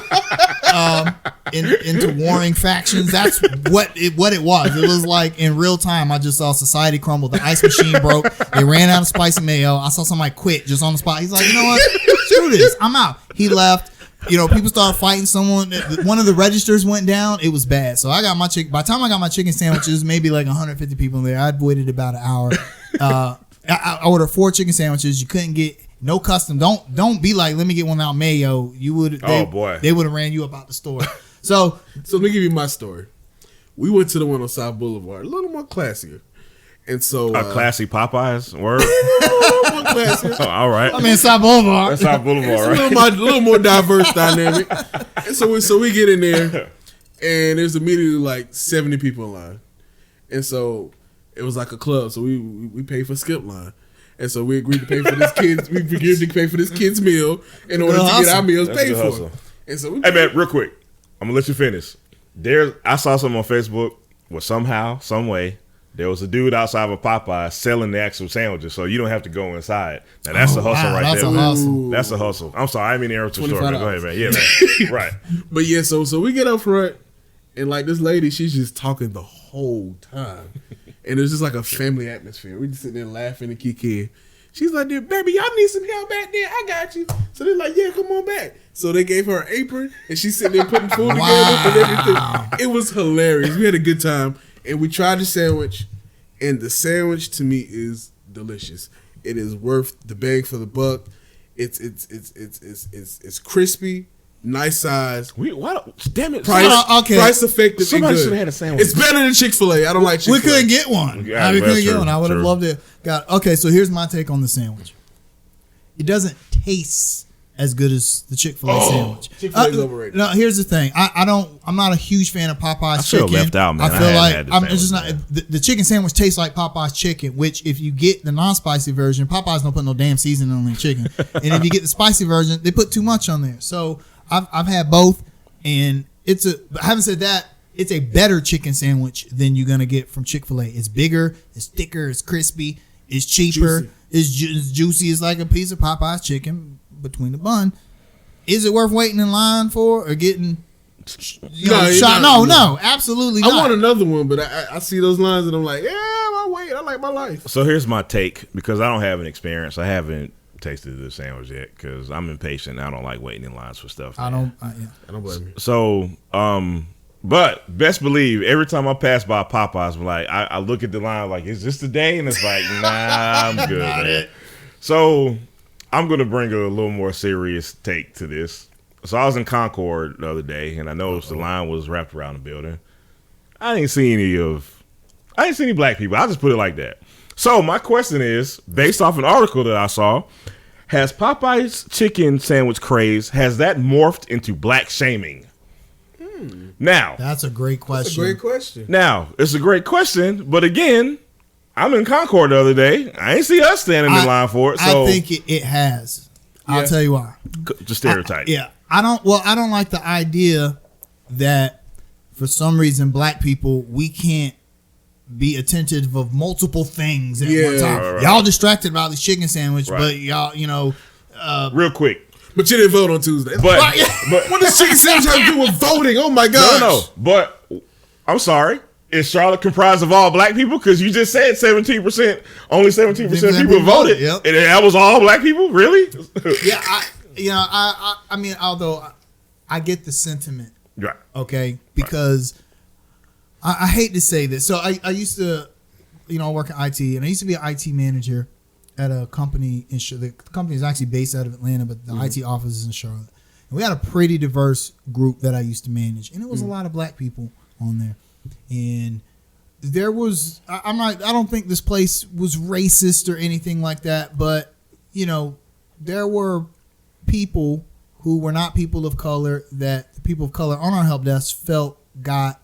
into warring factions? That's what it was. It was like in real time. I just saw society crumble. The ice machine broke. They ran out of spicy mayo. I saw somebody quit just on the spot. He's like, you know what? Screw this. I'm out. He left. People started fighting someone. One of the registers went down. It was bad. So I got my chicken. By the time I got my chicken sandwiches, maybe like 150 people in there. I'd waited about an hour. I ordered 4 chicken sandwiches. You couldn't get no custom. Don't be like, let me get one without mayo. You would. They would have ran you up out the store. So let me give you my story. We went to the one on South Boulevard, a little more classier, and so classy Popeyes. Word. more classier. Oh, all right. I mean, South Boulevard. That's South Boulevard, right? A little more diverse dynamic. And so we get in there, and there's immediately like 70 people in line, and so. It was like a club, so we paid for skip line, and so we agreed to pay for this kid's. We agreed to pay for this kid's meal in order to get our meals paid for. And so, hey man, real quick, I'm gonna let you finish. I saw something on Facebook where somehow, some way, there was a dude outside of a Popeye selling the actual sandwiches, so you don't have to go inside. Now that's a hustle right that's there. A hustle. That's a hustle. I'm sorry, I didn't mean to interrupt your story. Go ahead, man. Yeah, man. Right. But yeah, so we get up front, and like this lady, she's just talking the whole time. And it's just like a family atmosphere. We just sitting there laughing and kikiing. She's like, baby, y'all need some help back there. I got you. So they're like, yeah, come on back. So they gave her an apron, and she's sitting there putting food together and everything. It was hilarious. We had a good time, and we tried the sandwich, and the sandwich to me is delicious. It is worth the bang for the buck. It's crispy. Nice size. Damn it. Price effective. Somebody should have had a sandwich. It's better than Chick-fil-A. I don't like Chick-fil-A. We couldn't get one. We couldn't get one. I would have loved it. Okay, so here's my take on the sandwich. It doesn't taste as good as the Chick-fil-A sandwich. Chick-fil-A's overrated. No, here's the thing. I'm not a huge fan of Popeye's chicken. Left out, man. I feel like it's just not. The chicken sandwich tastes like Popeye's chicken, which if you get the non-spicy version, Popeye's don't put no damn seasoning on their chicken. And if you get the spicy version, they put too much on there. So I've had both, and having said that, it's a better chicken sandwich than you're gonna get from Chick-fil-A. It's bigger, it's thicker, it's crispy, it's cheaper, it's juicy. It's like a piece of Popeye's chicken between the bun. Is it worth waiting in line for or getting shot? No, absolutely not. I want another one, but I see those lines and I'm like, yeah, I'll wait. I like my life. So here's my take, because I don't have an experience. I haven't tasted the sandwich yet because I'm impatient. I don't like waiting in lines for stuff. I don't blame you. So, but best believe every time I pass by Popeyes, I'm like, I look at the line like, is this the day? And it's like, nah, I'm good, man. So I'm gonna bring a little more serious take to this. So I was in Concord the other day, and I noticed the line was wrapped around the building. I didn't see any black people. I'll just put it like that. So my question is, based off an article that I saw, has Popeye's chicken sandwich craze, has that morphed into black shaming? Now, that's a great question. Now, it's a great question, but again, I'm in Concord the other day. I ain't see us standing in line for it. So I think it has. I'll tell you why. Just stereotype. I don't like the idea that for some reason black people, we can't be attentive of multiple things at one time. Right. Y'all distracted about this chicken sandwich, but y'all, real quick. But you didn't vote on Tuesday. But what does chicken sandwich have to do with voting? Oh my gosh. No. But I'm sorry. Is Charlotte comprised of all black people? Because you just said 17%, only 17% of people voted. Yep. And that was all black people? Really? Yeah, I mean, although I get the sentiment. Right. Okay. Because I hate to say this. So I used to, work in IT, and I used to be an IT manager at a company in Charlotte. The company is actually based out of Atlanta, but the IT office is in Charlotte. And we had a pretty diverse group that I used to manage, and it was a lot of black people on there. And there was, I don't think this place was racist or anything like that, but there were people who were not people of color that the people of color on our help desk felt got,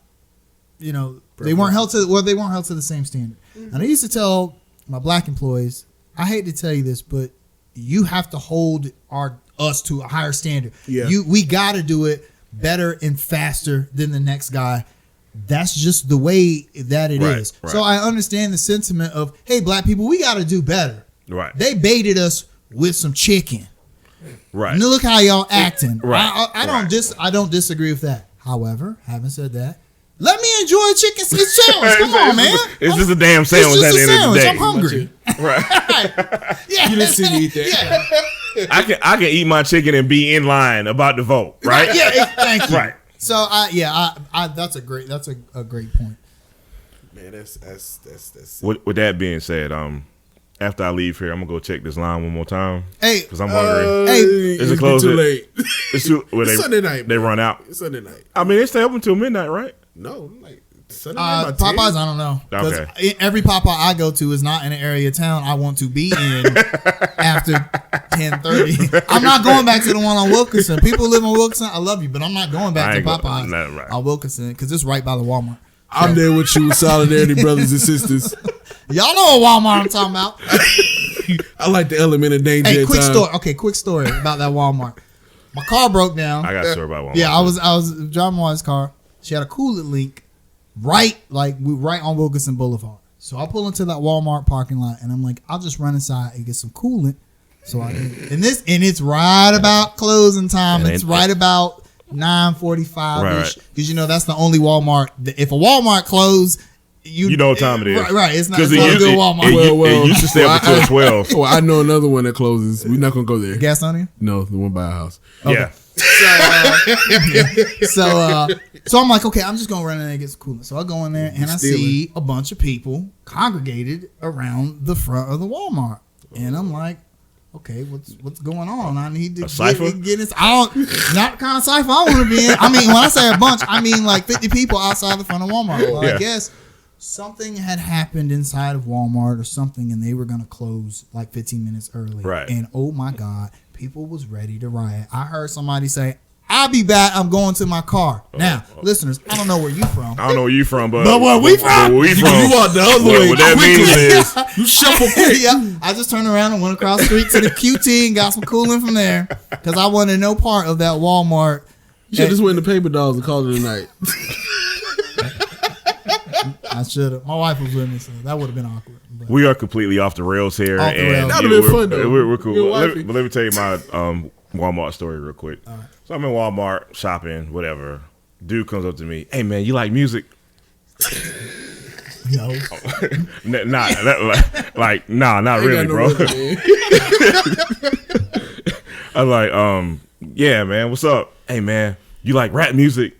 They weren't held to the same standard. And I used to tell my black employees, I hate to tell you this, but you have to hold us to a higher standard. Yeah. We got to do it better and faster than the next guy. That's just the way that it is. Right. So I understand the sentiment of, hey, black people, we got to do better. Right. They baited us with some chicken. Right. And look how y'all acting. Right. I don't disagree with that. However, having said that, let me enjoy a chicken sandwich. Come on, man. It's just a damn sandwich at the end of the day. I'm hungry. Right. Yeah, You didn't see me eat that. Yeah. I can eat my chicken and be in line about the vote. Right. Yeah. Thank you. Right. So that's a great point. Man, that's With that being said, after I leave here, I'm gonna go check this line one more time. Hey, because I'm hungry. Hey, Is it closed? Too late. It's Sunday night. They run out. It's Sunday night. I mean, they stay open until midnight, right? No, like Sunday night. Popeyes, I don't know. Okay. Every Popeye I go to is not in an area of town I want to be in after 10:30. I'm not going back to the one on Wilkinson. People live in Wilkinson. I love you, but I'm not going back to Popeyes on Wilkinson because it's right by the Walmart. I'm there with you, solidarity, brothers and sisters. Y'all know what Walmart I'm talking about. I like the element of danger. Hey, quick story about that Walmart. My car broke down. I got a story about Walmart. Yeah, I was driving my wife's car. She had a coolant leak right on Wilkinson Boulevard. So I pull into that Walmart parking lot and I'm like, I'll just run inside and get some coolant. So I and it's right about closing time. It's right about 9:45 ish because that's the only Walmart. If a Walmart closed, you know what time it is. Right. It's not a good Walmart. It used to stay up until 12. Well, I know another one that closes. We're not gonna go there. Gastonia? No, the one by our house. Okay. Yeah. So I'm like, okay, I'm just gonna run in there and get some coolant. So I go in there and I see a bunch of people congregated around the front of the Walmart, and I'm like, okay, what's going on? I need to get this. Not the kind of cipher I want to be in. I mean, when I say a bunch, I mean like 50 people outside the front of Walmart. Well, I guess something had happened inside of Walmart or something, and they were gonna close like 15 minutes early. Right. And oh my God, people was ready to riot. I heard somebody say, I'll be back. I'm going to my car. Now, listeners, I don't know where you from. I don't know where you from, but where we from? You walk the other way. What that means is you shuffle quick. Yeah, I just turned around and went across the street to the QT and got some coolant from there because I wanted no part of that Walmart. You should just went to Paper Dolls and called it a night. I should have. My wife was with me, so that would have been awkward. But. We are completely off the rails here. Off the rails. That would have been fun, though. We're cool. Let wifey. me tell you my Walmart story real quick. All right. So I'm in Walmart shopping, whatever. Dude comes up to me, hey man, you like music? No. Not really, no bro. rhythm, I'm like, yeah, man, what's up? Hey man, you like rap music?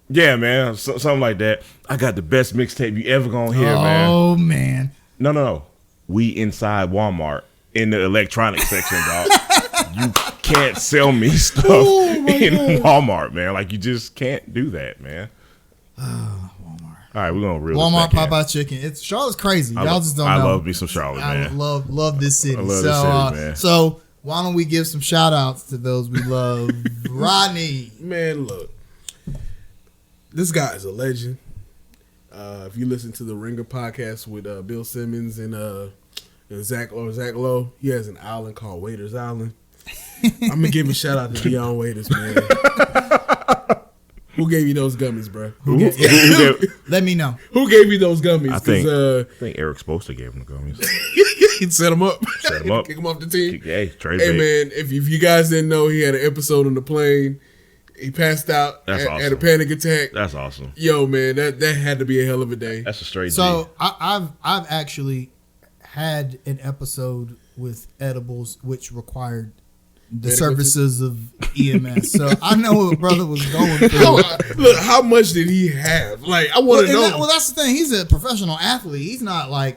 Yeah, man, something like that. I got the best mixtape you ever gonna hear, man. Oh man. No. We inside Walmart in the electronics section, dog. You can't sell me stuff in Walmart, man. Like, you just can't do that, man. Walmart. All right, we're gonna reel Walmart this back Popeye chicken. It's Charlotte's crazy. Y'all just don't know. I love me some Charlotte, man. I love this city. I love this city, man. So why don't we give some shout outs to those we love? Rodney. Man, look. This guy is a legend. If you listen to the Ringer podcast with Bill Simmons and Zach Lowe, he has an island called Waiters Island. I'm gonna give a shout out to Deion Waiters, man. Who gave you those gummies, bro? Let me know. Who gave you those gummies? I think Eric Spoelstra gave him the gummies. He'd set them up. Set him up. Kick him off the team. Hey, trade Hey, man, if you guys didn't know, he had an episode on the plane. He passed out at a panic attack. That's awesome. Yo, man, that had to be a hell of a day. That's a straight So G. I've actually had an episode with edibles which required the services of EMS. So I know what brother was going through. Look, how much did he have? Like, I want to know. That's the thing. He's a professional athlete. He's not like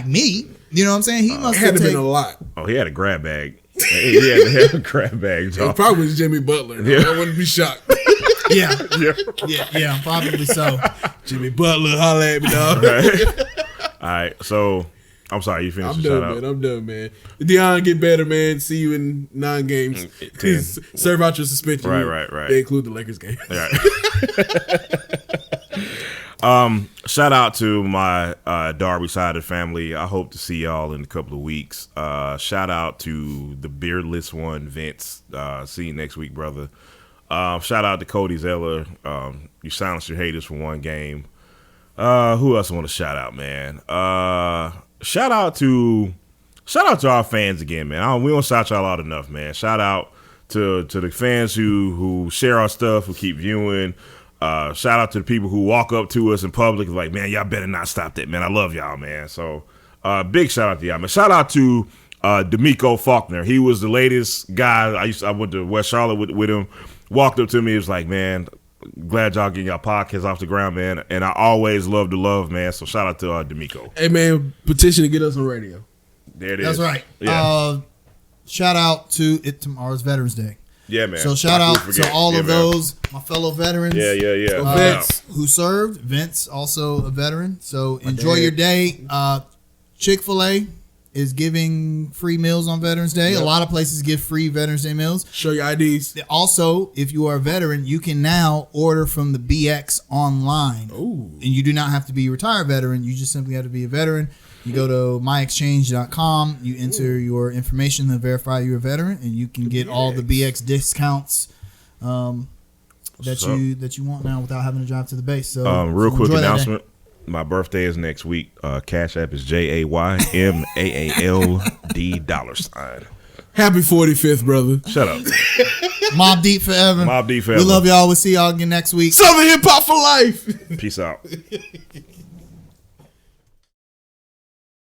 me. You know what I'm saying? He must had to been a lot. Oh, he had a grab bag. He had to have a grab bag, It probably was Jimmy Butler. Yeah. I wouldn't be shocked. Yeah, probably so. Jimmy Butler, holla at me, dog. All right, so I'm sorry, you finished. I'm done, man. Deion, get better, man. See you in 9 games. 10. Serve out your suspension. Right. They include the Lakers game. All right. Shout out to my Darby side of the family. I hope to see y'all in a couple of weeks. Shout out to the beardless one, Vince. See you next week, brother. Shout out to Cody Zeller. You silenced your haters for one game. Who else I want to shout out, man? Shout out to our fans again, man. We don't shout y'all out enough, man. Shout out to the fans who share our stuff, who keep viewing. Shout out to the people who walk up to us in public like, man, y'all better not stop that, man. I love y'all, man. So big shout out to y'all, man. Shout out to D'Amico Faulkner. He was the latest guy. I went to West Charlotte with him. Walked up to me. He was like, man, glad y'all getting y'all podcast off the ground, man. And I always love the love, man. So shout out to D'Amico. Hey, man, petition to get us on radio. There it That's is. right. Yeah. Shout out to tomorrow's Veterans Day. Yeah, man. So shout out to all of those, my fellow veterans. Yeah. Vince. Who served. Vince, also a veteran. So enjoy your day. Chick-fil-A is giving free meals on Veterans Day. Yep. A lot of places give free Veterans Day meals. Show your IDs. Also, if you are a veteran, you can now order from the BX online. Ooh. And you do not have to be a retired veteran. You just simply have to be a veteran. You go to myexchange.com, you enter your information to verify you're a veteran, and you can get all the BX discounts that you want now without having to drive to the base. So, real quick announcement. My birthday is next week. Cash App is JAYMAALD $. Happy 45th, brother. Shut up. Mobb Deep forever. Mobb Deep forever. We love y'all. We'll see y'all again next week. Southern hip hop for life. Peace out.